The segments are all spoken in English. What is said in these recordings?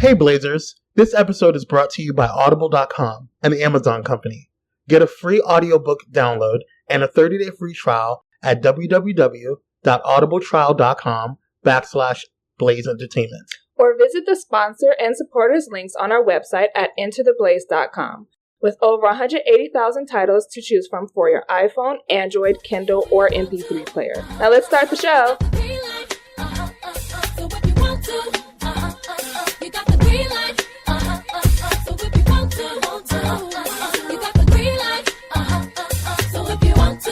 Hey Blazers, this episode is brought to you by Audible.com and the Amazon Company. Get a free audiobook download and a 30-day free trial at www.audibletrial.com/Blaze Entertainment. Or visit the sponsor and supporters links on our website at entertheblaze.com. With over 180,000 titles to choose from for your iPhone, Android, Kindle, or MP3 player. Now let's start the show.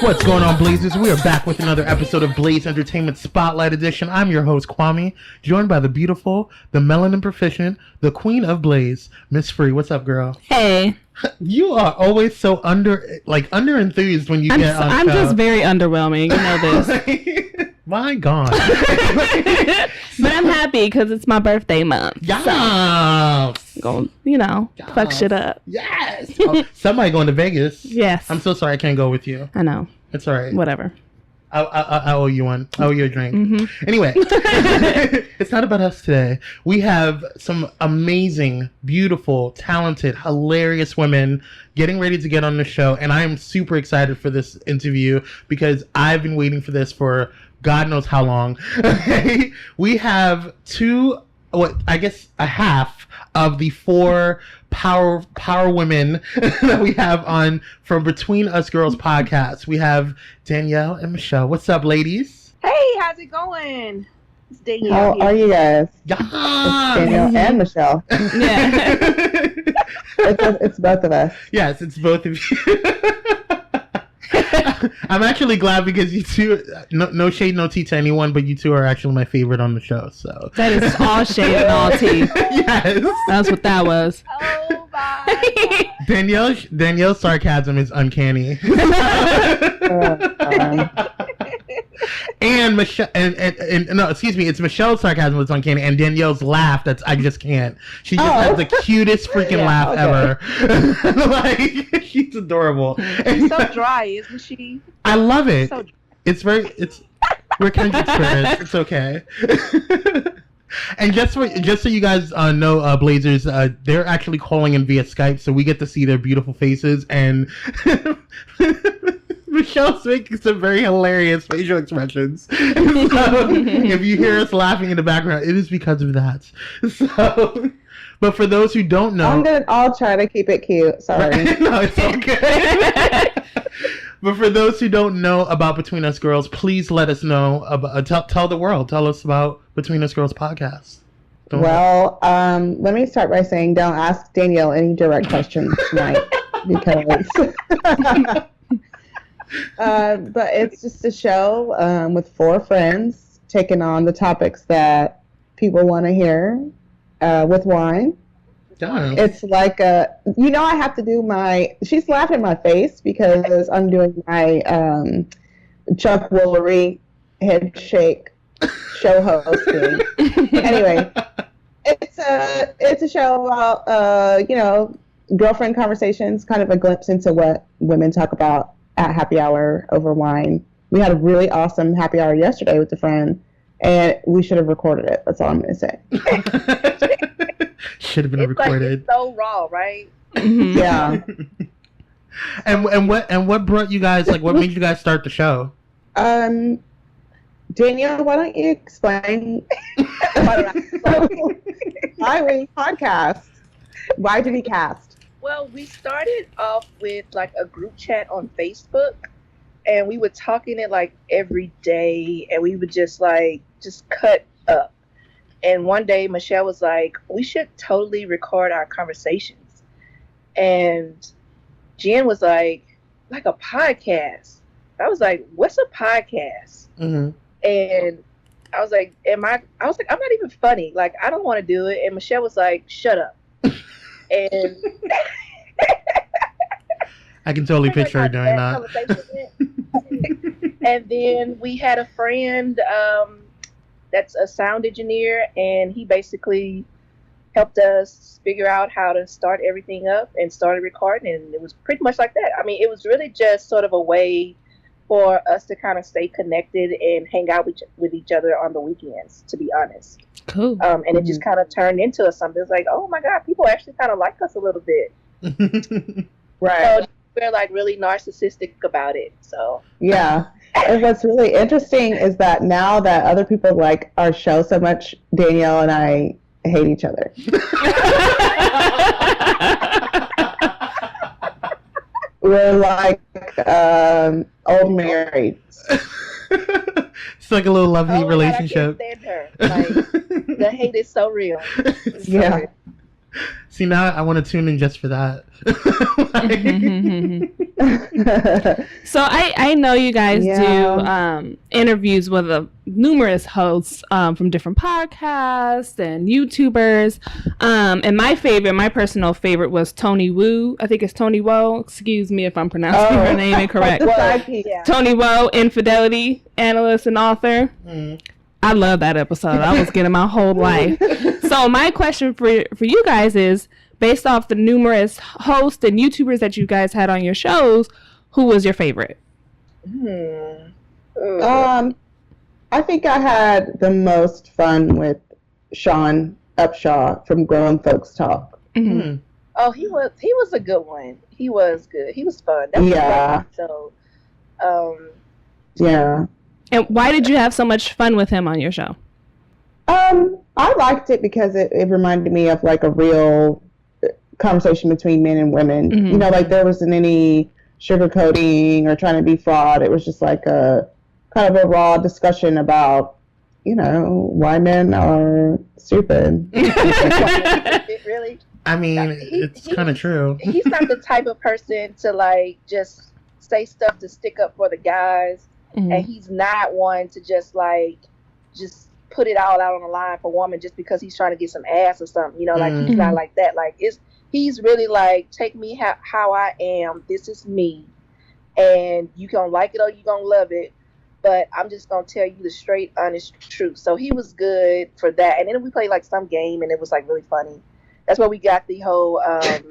What's going on, Blazers? We are back with another episode of Blaze Entertainment Spotlight Edition. I'm your host, Kwame, joined by the beautiful, the melanin proficient, the queen of Blaze, Miss Free. What's up, girl? Hey. You are always so under enthused when you get on I'm just very underwhelming. You know this. My God. But I'm happy because it's my birthday month. Yes. So, go, fuck shit up. Yes. Oh, somebody going to Vegas. Yes. I'm so sorry I can't go with you. I know. It's all right. Whatever. I owe you one. I owe you a drink. Mm-hmm. Anyway, it's not about us today. We have some amazing, beautiful, talented, hilarious women getting ready to get on the show. And I am super excited for this interview because I've been waiting for this for God knows how long. We have a half of the four power women that we have on from Between Us Girls podcast. We have Danielle and Michel. What's up, ladies? Hey, how's it going? It's Danielle. How are you guys? Yeah. It's Danielle and Michel. Yeah. It's both of us. Yes, it's both of you. I'm actually glad because you two, no shade, no tea to anyone, but you two are actually my favorite on the show. So That is all shade and all tea. Yes. That's what that was. Oh my God. Danielle's sarcasm is uncanny. And Michelle, and no, excuse me, it's Michelle's sarcasm that's uncanny, and Danielle's laugh I just can't. She just has the cutest freaking laugh ever. Like, she's adorable. She's so dry, isn't she? I love it. So We're kindred spirits. It's okay. And just so you guys know, Blazers, they're actually calling in via Skype, so we get to see their beautiful faces. And Michelle's making some very hilarious facial expressions. So if you hear us laughing in the background, it is because of that. So, but for those who don't know, I'll try to keep it cute. Sorry. No, it's okay. But for those who don't know about Between Us Girls, please let us know about. Tell the world. Tell us about Between Us Girls podcast. Let me start by saying, don't ask Danielle any direct questions tonight because. But it's just a show with four friends taking on the topics that people want to hear with wine. Yeah. It's like I have to do she's laughing in my face because I'm doing my Chuck Woolery head shake show hosting. Anyway, it's a show about girlfriend conversations, kind of a glimpse into what women talk about at happy hour over wine. We had a really awesome happy hour yesterday with a friend, and we should have recorded it. That's all I'm going to say. Should have been recorded. Like, it's so raw, right? Yeah. And what brought you guys? Like, what made you guys start the show? Danielle, why don't you explain why we podcast? Why did we cast? Well, we started off with like a group chat on Facebook, and we would talk in it like every day, and we would just cut up. And one day Michelle was like, we should totally record our conversations. And Jen was like a podcast. I was like, what's a podcast? Mm-hmm. And I was like, I'm not even funny. Like, I don't want to do it. And Michelle was like, shut up. And I can totally picture her doing that. And then we had a friend that's a sound engineer, and he basically helped us figure out how to start everything up and started recording, and it was pretty much like that. I mean, it was really just sort of a way for us to kind of stay connected and hang out with each other on the weekends, to be honest. Cool. And it just kind of turned into something. It's like, oh my God, people actually kind of like us a little bit. Right. So we're like really narcissistic about it. So Yeah. And what's really interesting is that now that other people like our show so much, Danielle and I hate each other. We're like old marrieds. It's like a little love-hate relationship. I can't stand her. Like, the hate is so real. It's so Yeah. real. See, now I want to tune in just for that. So I know you guys do interviews with numerous hosts from different podcasts and YouTubers. And my personal favorite was Tony Wu. I think it's Tony Wo. Excuse me if I'm pronouncing her name incorrect. Yeah. Tony Wo, infidelity analyst and author. I love that episode. I was getting my whole life. So my question for you guys is, based off the numerous hosts and YouTubers that you guys had on your shows, who was your favorite? I think I had the most fun with Sean Upshaw from Grown Folks Talk. Mm-hmm. Oh, he was a good one. He was good. He was fun. That was Yeah. fun. So, Yeah. And why did you have so much fun with him on your show? I liked it because it reminded me of like a real conversation between men and women. Mm-hmm. You know, like there wasn't any sugarcoating or trying to be fraud. It was just like a kind of a raw discussion about, you know, why men are stupid. really? I mean, it's kind of true. He's not the type of person to like just say stuff to stick up for the guys. Mm-hmm. And he's not one to just put it all out on the line for woman just because he's trying to get some ass or something. You know, like he's not like that. Like he's really like, take me how I am. This is me, and you gonna like it or you gonna love it. But I'm just gonna tell you the straight, honest truth. So he was good for that. And then we played like some game, and it was like really funny. That's where we got the whole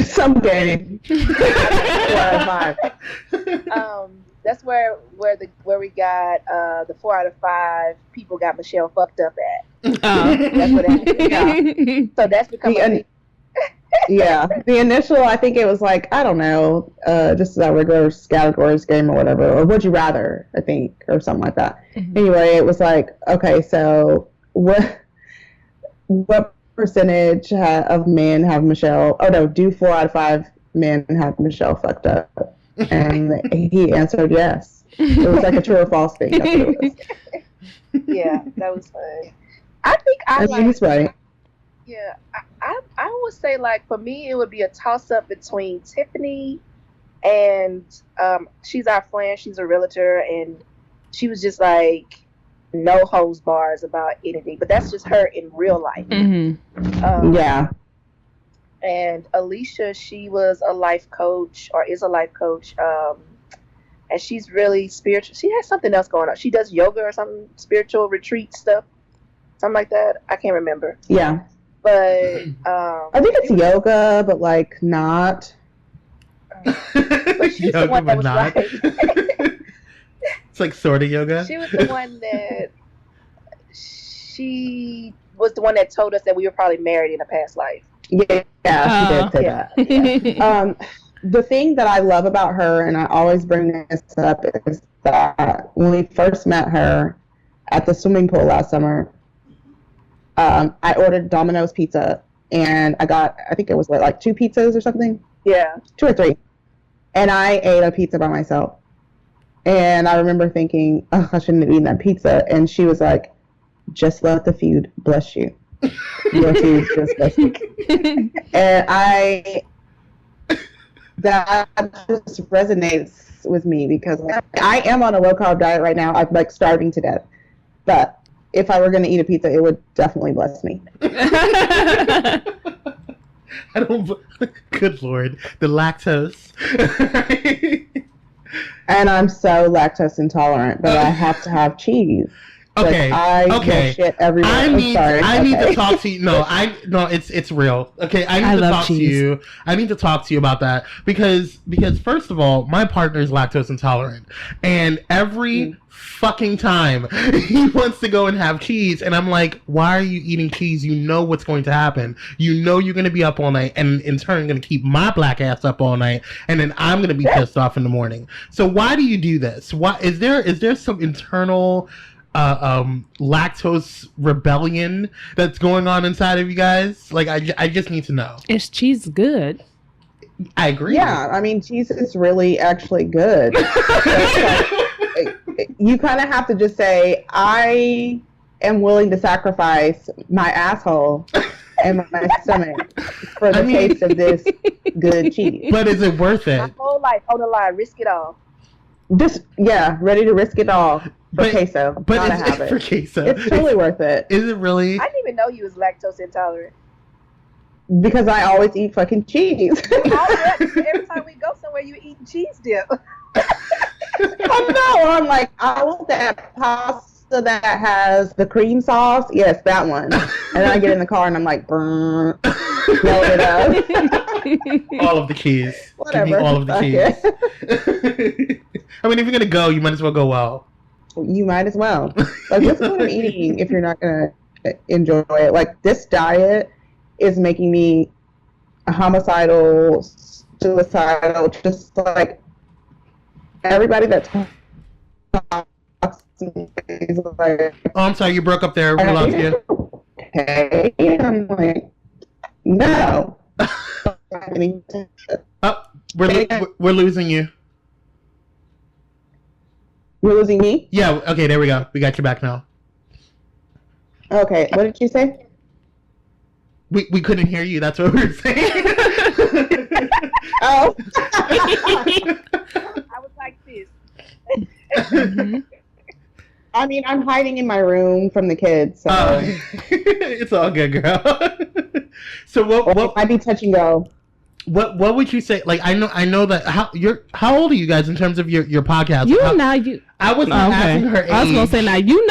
some game. That's where we got the 4 out of 5 people got Michelle fucked up at. That's what happened. Yeah. So that's become yeah. The initial, I think it was like, I don't know, just a regular categories game or whatever, or Would You Rather, I think, or something like that. Mm-hmm. Anyway, it was like, okay, so what percentage of men have Michelle? Oh no, do 4 out of 5 men have Michelle fucked up? And he answered yes. It was like a true or false thing. That's what it was. Yeah, that was fun. I think he's right. Yeah, I would say like for me it would be a toss up between Tiffany and she's our friend. She's a realtor, and she was just like no holds bars about anything. But that's just her in real life. Mm-hmm. Yeah. And Alicia, she was a life coach, or is a life coach, and she's really spiritual. She has something else going on. She does yoga or something, spiritual retreat stuff, something like that. I can't remember. Yeah. But I think it's yoga, but like not. But she's the one that was not. like. It's like sort of yoga. She was the one that. She was the one that told us that we were probably married in a past life. Yeah, she did say that. Yeah. The thing that I love about her, and I always bring this up, is that when we first met her at the swimming pool last summer, I ordered Domino's pizza, and I think it was like 2 pizzas or something. Yeah. 2 or 3. And I ate a pizza by myself. And I remember thinking, oh, I shouldn't have eaten that pizza. And she was like, just let the food bless you. Your food just bless you. And that just resonates with me because I am on a low carb diet right now. I'm like starving to death. But if I were going to eat a pizza, it would definitely bless me. I don't. Good Lord, the lactose. And I'm so lactose intolerant, but I have to have cheese. Okay. Like, I shit everywhere. I need to talk to you. No, it's real. Okay, I need to talk to you. I need to talk to you about that because first of all, my partner is lactose intolerant, and every fucking time he wants to go and have cheese, and I'm like, why are you eating cheese? You know what's going to happen. You know you're going to be up all night, and in turn going to keep my black ass up all night, and then I'm going to be pissed off in the morning. So why do you do this? Why is there some internal lactose rebellion that's going on inside of you guys? Like, I just need to know. Is cheese good? I agree. Yeah, I mean, cheese is really actually good. You kind of have to just say, I am willing to sacrifice my asshole and my stomach for the taste of this good cheese. But is it worth it? My whole life on the line, risk it all. Just, ready to risk it all for queso. But for queso. It's totally worth it. Is it really? I didn't even know you was lactose intolerant. Because I always eat fucking cheese. Every time we go somewhere, you eat cheese dip. Oh no! I'm like, I want that pasta that has the cream sauce. Yes, that one. And then I get in the car and I'm like, smell it up. All of the cheese. Whatever. Give me all of the cheese. I mean, if you're gonna go, you might as well go well. You might as well. Like, what's the point of eating if you're not gonna enjoy it? Like, this diet is making me homicidal, suicidal, just like everybody that's like, oh, I'm sorry, you broke up there. We lost you. Okay, and I'm like, no. Oh, we're losing you. You're losing me? Yeah. Okay, there we go. We got you back now. Okay, what did you say? We couldn't hear you. That's what we were saying. Oh. I was like this. I mean, I'm hiding in my room from the kids, so it's all good, girl. So what might be touch and go. What would you say? Like, I know that how old are you guys in terms of your podcast? I was asking her age. I was gonna say now you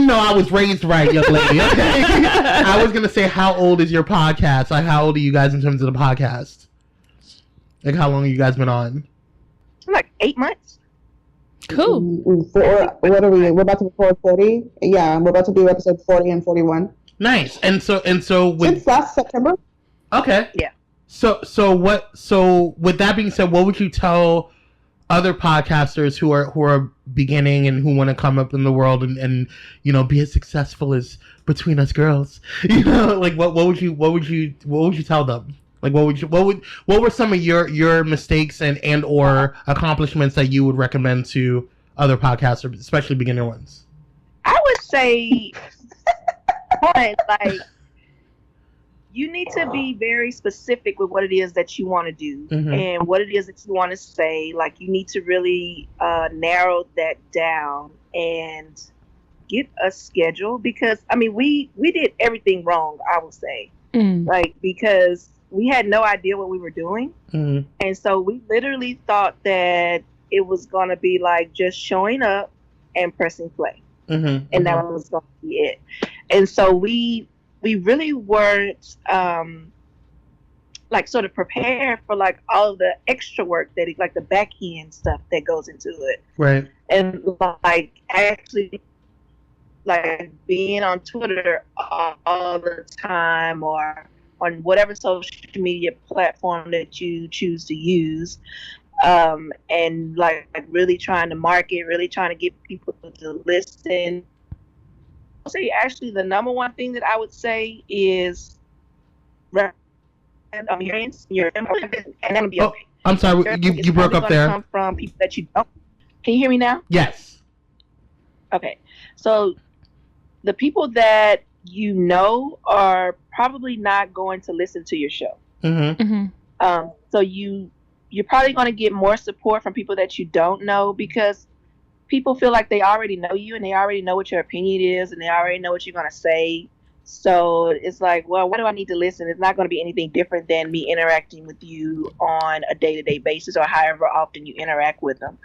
know I was raised right, young lady. Okay? I was gonna say, how old is your podcast? Like, how old are you guys in terms of the podcast? Like, how long have you guys been on? Like 8 months. Cool. What are we? We're about to record 40. Yeah, we're about to do episode 40 and 41. Nice. And so since last September. Okay. Yeah. So with that being said, what would you tell other podcasters who are beginning and who want to come up in the world and be as successful as Between Us Girls? Like what would you tell them? Like what were some of your mistakes and or accomplishments that you would recommend to other podcasters, especially beginner ones? I would say one, like, you need to be very specific with what it is that you want to do and what it is that you want to say. Like, you need to really narrow that down and get a schedule, because I mean we did everything wrong, I would say. Like, because we had no idea what we were doing, and so we literally thought that it was going to be like just showing up and pressing play, and that was going to be it. And so we really weren't like sort of prepared for like all of the extra work that like the back end stuff that goes into it, right? And like actually like being on Twitter all the time or on whatever social media platform that you choose to use, and like really trying to market, really trying to get people to listen. I'll say actually the number one thing that I would say is and that'll be okay. I'm sorry, you broke up there. Come from people that you don't. Can you hear me now? Yes. Okay. So the people that you know are probably not going to listen to your show. So you're probably going to get more support from people that you don't know, because people feel like they already know you and they already know what your opinion is and they already know what you're going to say. So it's like, well, why do I need to listen? It's not going to be anything different than me interacting with you on a day-to-day basis or however often you interact with them.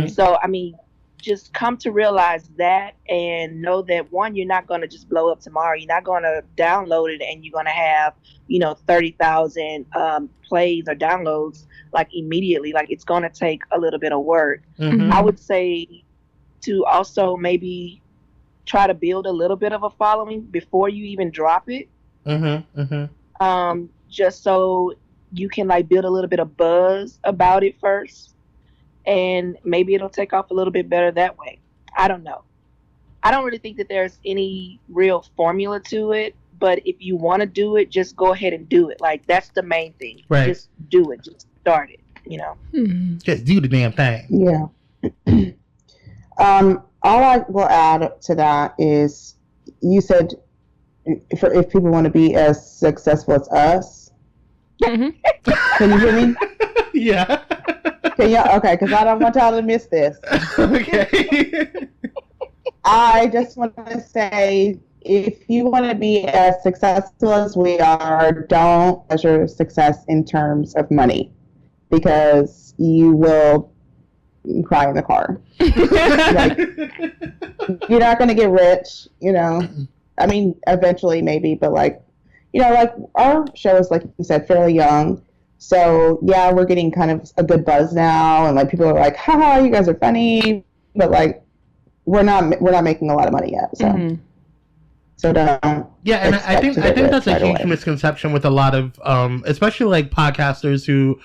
So, I mean, just come to realize that, and know that, one, you're not going to just blow up tomorrow. You're not going to download it and you're going to have 30,000 plays or downloads like immediately. Like, it's going to take a little bit of work. Mm-hmm. I would say to also maybe try to build a little bit of a following before you even drop it. Mm-hmm. Mm-hmm. Just so you can like build a little bit of buzz about it first, and maybe it'll take off a little bit better that way. I don't know. I don't really think that there's any real formula to it, but if you want to do it, just go ahead and do it. Like, that's the main thing. Right. Just do it. Just start it, Just do the damn thing. Yeah. All I will add to that is, you said if people want to be as successful as us. Mm-hmm. Can you hear me? Yeah. Can you? Okay, because I don't want y'all to miss this. Okay. I just want to say, if you want to be as successful as we are, don't measure success in terms of money, because you will cry in the car. Like, you're not going to get rich, I mean, eventually maybe, but like our show is, like you said, fairly young. So yeah, we're getting kind of a good buzz now, and like people are like, haha, you guys are funny, but like we're not making a lot of money yet. So so don't. Yeah, and I think that's a huge misconception with a lot of especially like podcasters who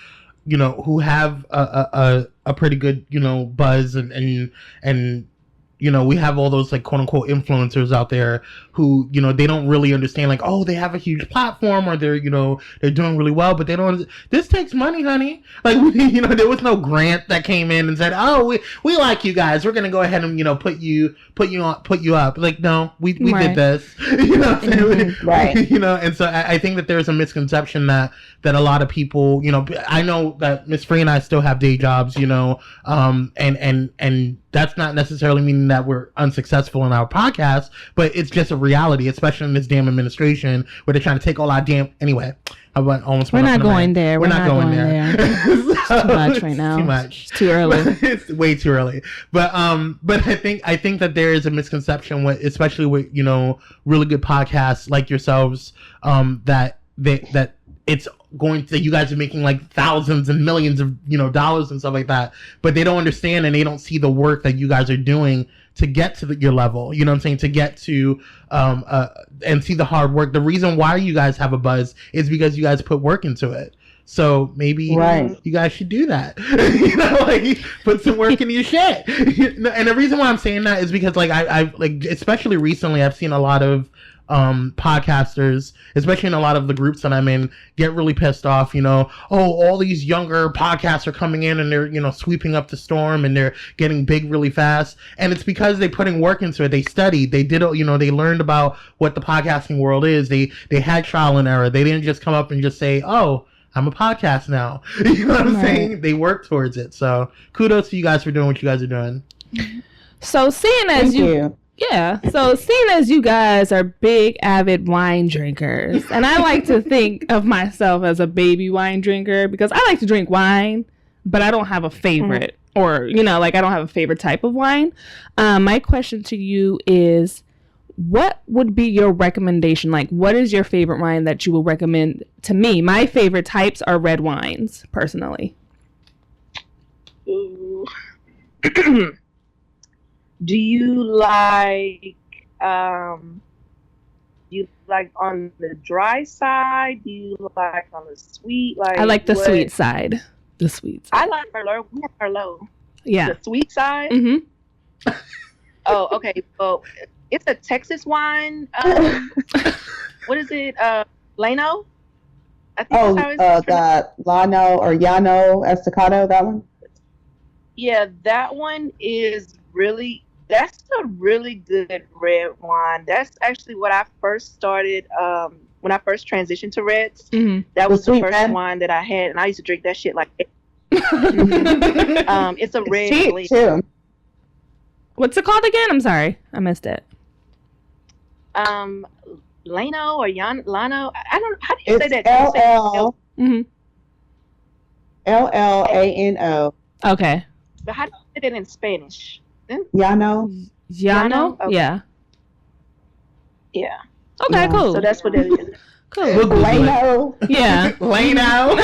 have a pretty good buzz, and we have all those like quote unquote influencers out there who they don't really understand, like, oh, they have a huge platform, or they're they're doing really well, but they don't. This takes money, honey. Like, there was no grant that came in and said, oh, we like you guys, we're gonna go ahead and put you up. Like, no, we did this. Right. And so I think that there's a misconception that a lot of people, I know that Miss Free and I still have day jobs, and that's not necessarily meaning that we're unsuccessful in our podcast, but it's just a reality, especially in this damn administration where they're trying to take all our damn. Anyway, We're not going there. We're not going there. It's too much right now. Too much. It's too early. It's way too early. But I think that there is a misconception with, especially with really good podcasts like yourselves, that it's going to, you guys are making like thousands and millions of dollars and stuff like that, but they don't understand and they don't see the work that you guys are doing to get to your level. You know what I'm saying? To get to and see the hard work. The reason why you guys have a buzz is because you guys put work into it. So maybe you guys should do that. Like, put some work into your shit. And the reason why I'm saying that is because like I've like, especially recently, I've seen a lot of podcasters, especially in a lot of the groups that I'm in, get really pissed off, all these younger podcasts are coming in and they're, sweeping up the storm and they're getting big really fast. And it's because they're putting work into it. They studied, they did, they learned about what the podcasting world is. They had trial and error. They didn't just come up and just say, oh, I'm a podcast now. You know what I'm saying? They work towards it. So kudos to you guys for doing what you guys are doing. So seeing as seeing as you guys are big avid wine drinkers, and I like to think of myself as a baby wine drinker because I like to drink wine, but I don't have a favorite or, like I don't have a favorite type of wine. My question to you is, what would be your recommendation? Like, what is your favorite wine that you will recommend to me? My favorite types are red wines, personally. Ooh. Do you like on the dry side? Do you like on the sweet? Like, I like the sweet side. The sweet side. I like Merlot. We have Merlot. Yeah. The sweet side? Mm-hmm. Oh, okay. Well, it's a Texas wine. What is it? Lano? I think that's how it's the Lano or Llano Estacado, that one? Yeah, that one is that's a really good red wine. That's actually what I first started when I first transitioned to reds. Mm-hmm. That was the first wine that I had, and I used to drink that shit like it's a red cheap too. What's it called again? I'm sorry, I missed it. Lano or Lano. I don't. How do you say that? LL. Mm-hmm. LLANO. Okay. But how do you say that in Spanish? Yano. Yano? Okay. Yeah. Yeah. Okay, Yeah. cool. So that's what it is. Cool. We'll Google it. Lano. Yeah. Lano.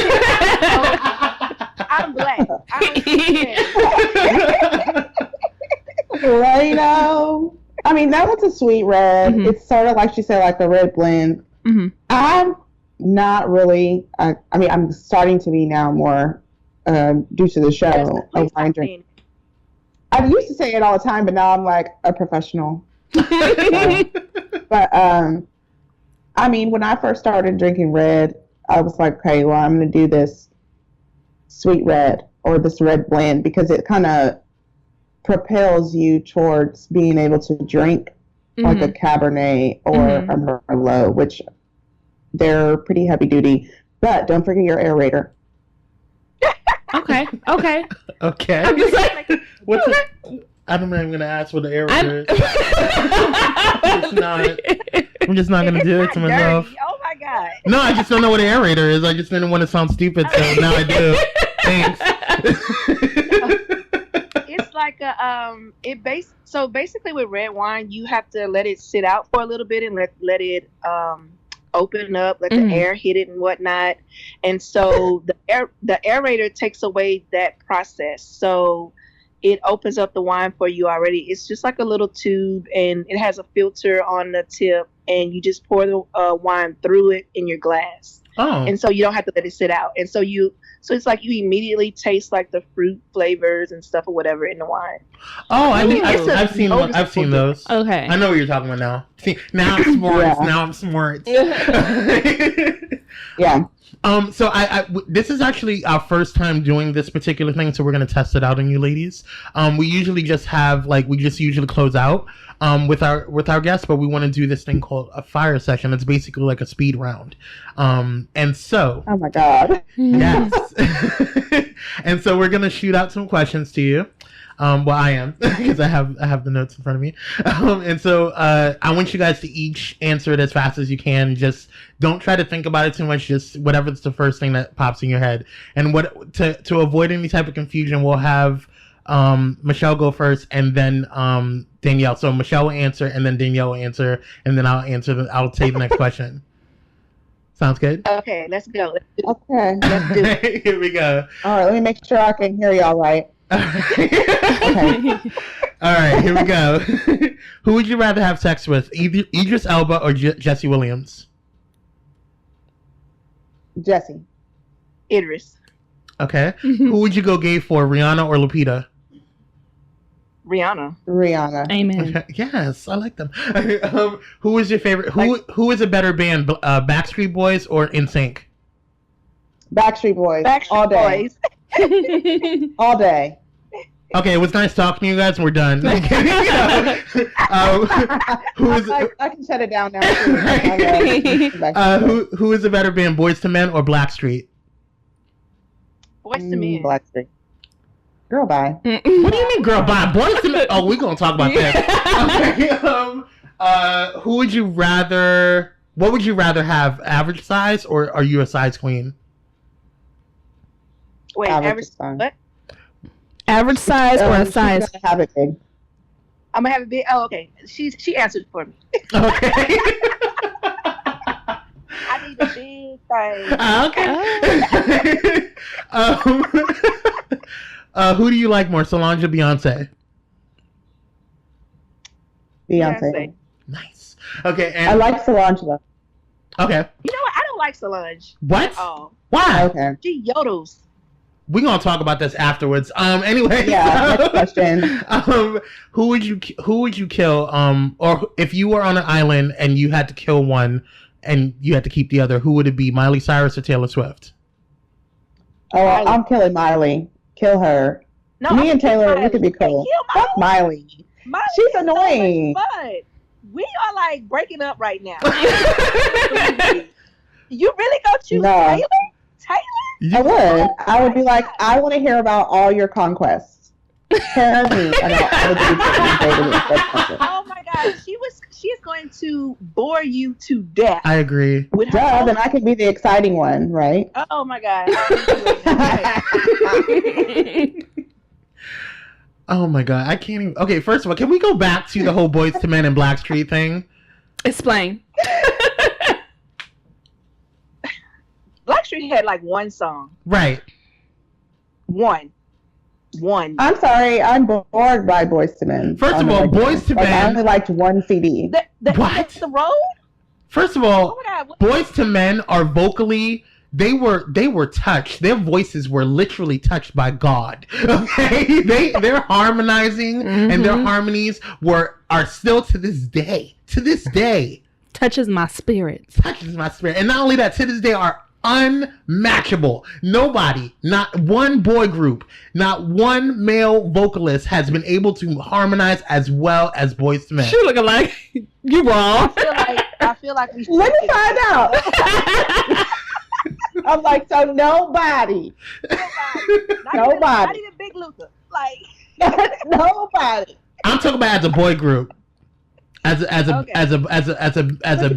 I'm black. I don't understand. Lano. I mean, that was a sweet red. Mhm. It's sort of like she said, like a red blend. Mm-hmm. I'm not really. I mean, I'm starting to be now more due to the show. Please A wine stop drink. saying I used to say it all the time, but now I'm like a professional. But I mean, when I first started drinking red, I was like, okay, well, I'm going to do this sweet red or this red blend because it kind of propels you towards being able to drink like a Cabernet or a Merlot, which they're pretty heavy duty. But don't forget your aerator. Okay. Okay. Okay. I'm just like, What's it? I don't know. I'm gonna ask what the aerator is. I'm just not gonna do it to myself. dirty. Oh my god. No, I just don't know what an aerator is. I just didn't want to sound stupid, so now I do. Thanks. It's like a so basically with red wine you have to let it sit out for a little bit and let it open up, let the air hit it and whatnot. And so the aerator takes away that process. So it opens up the wine for you already. It's just like a little tube and it has a filter on the tip and you just pour the wine through it in your glass. Oh. And so you don't have to let it sit out. And so it's like you immediately taste like the fruit flavors and stuff or whatever in the wine. Oh, I've seen those. okay. I know what you're talking about now. See, now I'm smart. Yeah. Now I'm smart. Yeah. So this is actually our first time doing this particular thing, so we're gonna test it out on you ladies. We usually just have we usually close out with our guests, but we want to do this thing called a fire session. It's basically like a speed round. And so Oh my God. yes. And so we're gonna shoot out some questions to you. Well, I am because I have the notes in front of me. And so I want you guys to each answer it as fast as you can. Just don't try to think about it too much. Just whatever's the first thing that pops in your head. And what to avoid any type of confusion, we'll have Michelle go first, and then Danielle. So Michelle will answer, and then Danielle will answer, and then I'll say the next question. Sounds good? Okay, let's go. Okay. Let's do it. Here we go. All right. Let me make sure I can hear y'all right. Okay. All right, here we go. Who would you rather have sex with, either Idris Elba or Jesse Williams? Jesse. Idris. Okay. Who would you go gay for, Rihanna or Lupita? Rihanna. Rihanna. Amen. Okay. Yes, I like them. Who is your favorite? Who is a better band, Backstreet Boys or NSYNC? Backstreet Boys. All Backstreet day. Boys. All day. Okay, it was nice talking to you guys. We're done. Who is I can shut it down now. Too. who is a better band, Boys to Men or Blackstreet? Boys to Men. Blackstreet. Girl, bye. What do you mean, girl? Bye, Boys to Men. Oh, we're gonna talk about that. Okay. Who would you rather? What would you rather have? Average size, or are you a size queen? Wait, average what? Average size or a size? She's gonna have it big. I'm gonna have a big. Oh, okay. She answered for me. Okay. I need a big thing. Okay. Who do you like more, Solange or Beyonce? Beyonce. Nice. Okay. And I like Solange though. Okay. You know what? I don't like Solange. What? Oh, Why? Okay. she yodels. We're gonna talk about this afterwards. Anyway. Yeah. Next question. Who would you kill? Or if you were on an island and you had to kill one and you had to keep the other, who would it be? Miley Cyrus or Taylor Swift? Oh, I'm killing Miley. Kill her. No, Me and Taylor, Miley. we could be cool. Kill Fuck Miley. Miley She's is so much annoying. fun. We are like breaking up right now. You really gonna choose No. Taylor? I would be like, I want to hear about all your conquests. Tell me about all the Oh my God, she is going to bore you to death. I agree. With her Duh, then I can be the exciting one, right? Oh my God. Oh my god, I can't even. Okay, first of all, can we go back to the whole Boys to Men and Blackstreet thing? Explain. Blackstreet had like one song. Right. One. I'm sorry, I'm bored by Boys to Men. First of all, Boys to I Men. only liked one CD. What? The Road? First of all, Oh my God, what- Boys to Men are vocally. They were touched. Their voices were literally touched by God. Okay, they're harmonizing, and their harmonies are still to this day. To this day, Touches my spirit. touches my spirit. And not only that, to this day are unmatchable. Nobody, not one boy group, not one male vocalist has been able to harmonize as well as Boys to Men. She looking like you wrong. I feel like we should. Let me find out. I'm like, so nobody. Nobody. Not even Big Luther. Like Nobody. I'm talking about as a boy group. As a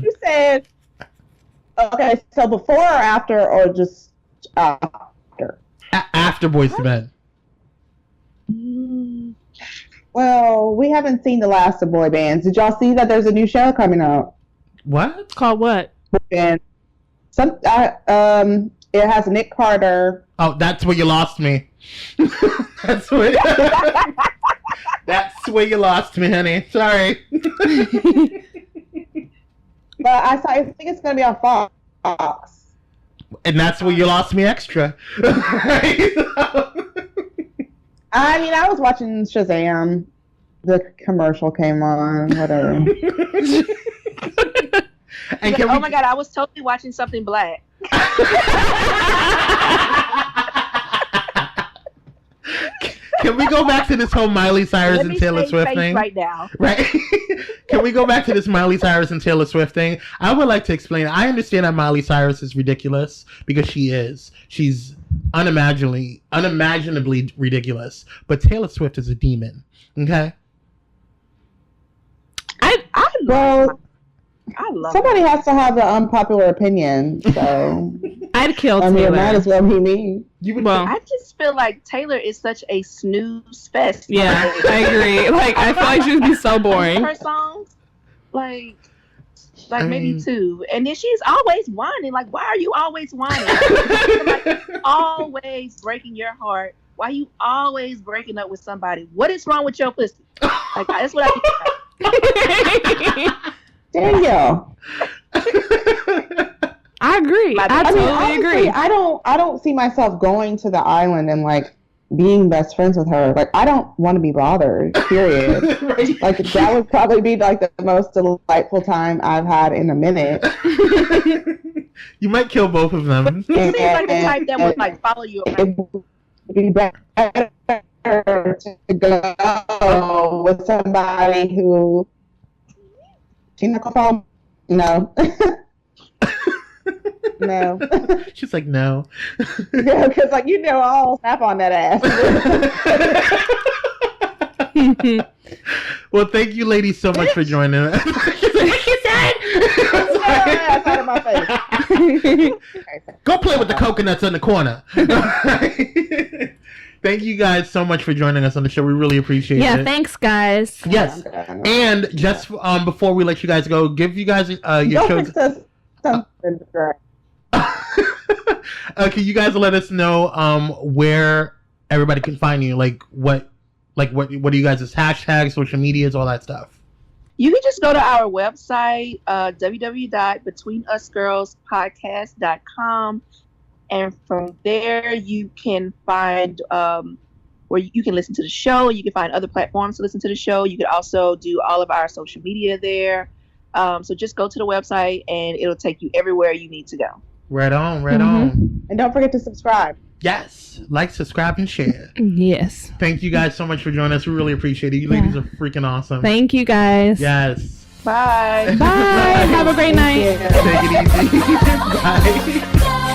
You said. Okay, so before or after, or just after? After Boys to Men. Well, we haven't seen the last of boy bands. Did y'all see that there's a new show coming out? What? Called what? And it has Nick Carter. Oh, that's where you lost me. That's where you lost me, honey. Sorry. But I think it's gonna be on Fox. And that's where you lost me extra. I mean, I was watching Shazam. The commercial came on. Whatever. And oh my God, I was totally watching something black. Can we go back to this whole Miley Cyrus and Taylor Swift thing? Right now. Right? Can we go back to this Miley Cyrus and Taylor Swift thing? I would like to explain. I understand that Miley Cyrus is ridiculous because she is. She's unimaginably ridiculous. But Taylor Swift is a demon. Okay? I love somebody has to have an unpopular opinion, so I'd kill I mean, Taylor. it might as well be me. I just feel like Taylor is such a snooze fest. Yeah, I agree. Like, I feel like she would be so boring. Her songs, like maybe two, and then she's always whining. Like, why are you always whining? Like, always breaking your heart. Why are you always breaking up with somebody? What is wrong with your pussy? Like, that's what I think. Danielle. I agree. I totally agree. I don't see myself going to the island and like being best friends with her. Like, I don't want to be bothered. Period. Like, that would probably be like the most delightful time I've had in a minute. You might kill both of them. You seem like the type that would like follow you around. It would be better to go with somebody who. She's not gonna follow. No. No. She's like, no. Yeah, because like I'll snap on that ass. Well, thank you, ladies, so much for joining us. Out of my face. Go play with the coconuts in the corner. Thank you guys so much for joining us on the show. We really appreciate it. Yeah, thanks, guys. Yes. And just before we let you guys go, give you guys your shows. Can you guys let us know where everybody can find you? Like what are you guys' hashtags, social medias, all that stuff? You can just go to our website, www.betweenusgirlspodcast.com, and from there you can find where you can listen to the show. You can find other platforms to listen to the show. You can also do all of our social media there. So just go to the website and it'll take you everywhere you need to go. Right on, right on. And don't forget to subscribe. Yes. Like, subscribe, and share. Yes. Thank you guys so much for joining us. We really appreciate it. You ladies are freaking awesome. Thank you, guys. Yes. Bye. Bye. Have a great night. Take it easy. Bye.